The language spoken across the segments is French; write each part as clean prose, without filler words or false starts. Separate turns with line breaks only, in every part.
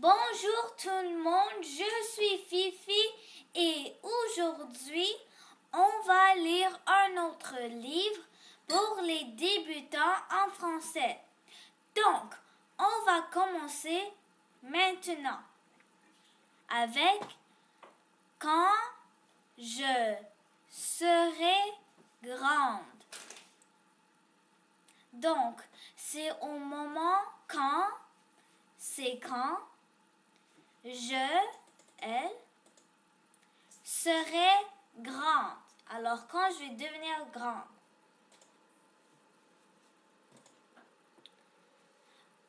Bonjour tout le monde, je suis Fifi et aujourd'hui on va lire un autre livre pour les débutants en français. Donc, on va commencer maintenant avec Quand je serai grande. Donc, c'est au moment quand, c'est quand elle serai grande. Alors, quand je vais devenir grande.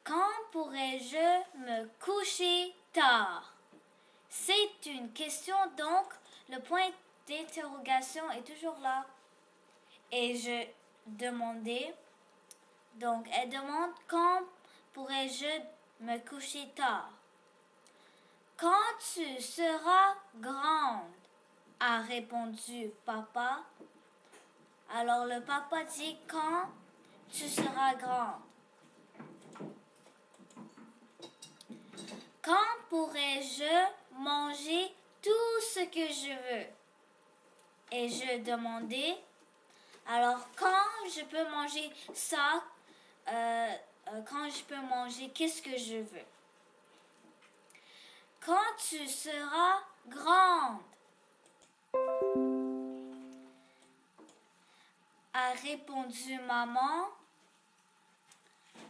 Quand pourrais-je me coucher tard? C'est une question, donc le point d'interrogation est toujours là. Et je demandais, donc elle demande quand pourrais-je me coucher tard? Quand tu seras grande, a répondu papa. Alors le papa dit quand tu seras grande. Quand pourrais-je manger tout ce que je veux? Et je demandais, alors quand je peux manger ça, quand je peux manger qu'est-ce que je veux? Quand tu seras grande, a répondu maman.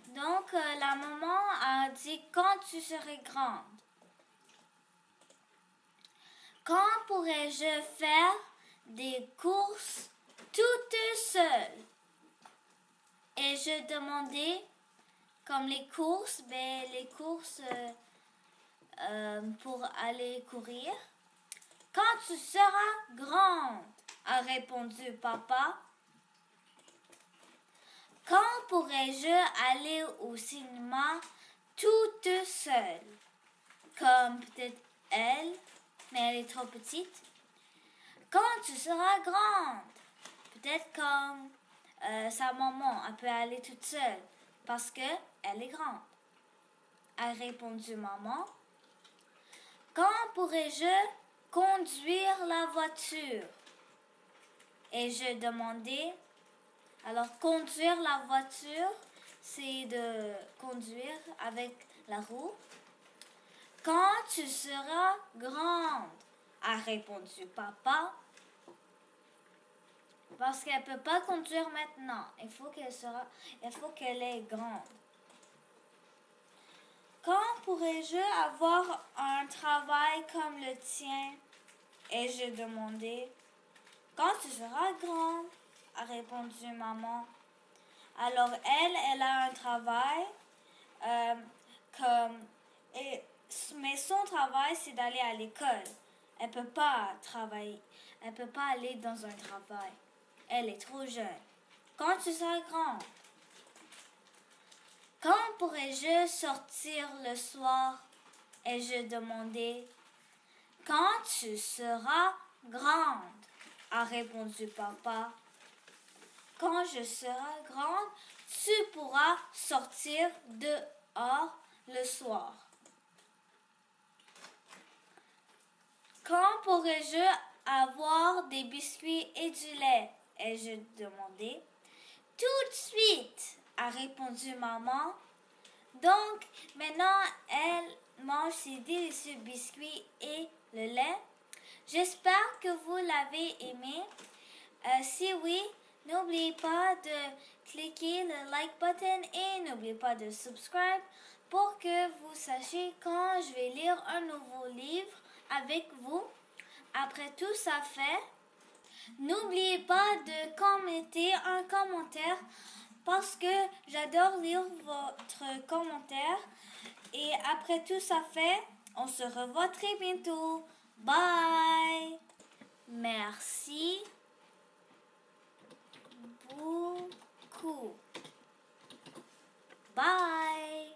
Donc la maman a dit quand tu serais grande. Quand pourrais-je faire des courses toute seule? Et je demandais, comme les courses, pour aller courir. Quand tu seras grande, a répondu papa. Quand pourrais-je aller au cinéma toute seule? Comme peut-être elle, mais elle est trop petite. Quand tu seras grande, peut-être comme sa maman, elle peut aller toute seule parce qu'elle est grande. A répondu maman. Quand pourrais-je conduire la voiture? Et je demandais, alors conduire la voiture, c'est de conduire avec la roue. Quand tu seras grande, a répondu papa. Parce qu'elle ne peut pas conduire maintenant. Il faut qu'elle est grande. Quand pourrais-je avoir un travail comme le tien? Et je demandais. Quand tu seras grande, a répondu maman. Alors elle a un travail mais son travail c'est d'aller à l'école. Elle peut pas travailler. Elle peut pas aller dans un travail. Elle est trop jeune. Quand tu seras grande? Quand pourrais-je sortir le soir? Et je demandais. Quand tu seras grande, a répondu papa. Quand je serai grande, tu pourras sortir dehors le soir. Quand pourrais-je avoir des biscuits et du lait? Et je demandais. Tout de suite, a répondu maman. Donc, maintenant, elle mange ses délicieux biscuits et le lait. J'espère que vous l'avez aimé. Si oui, n'oubliez pas de cliquer le like button et n'oubliez pas de subscribe pour que vous sachiez quand je vais lire un nouveau livre avec vous. Après tout ça fait, n'oubliez pas de commenter un commentaire parce que j'adore lire votre commentaire. Et après tout ça fait, on se revoit très bientôt. Bye! Merci beaucoup. Bye!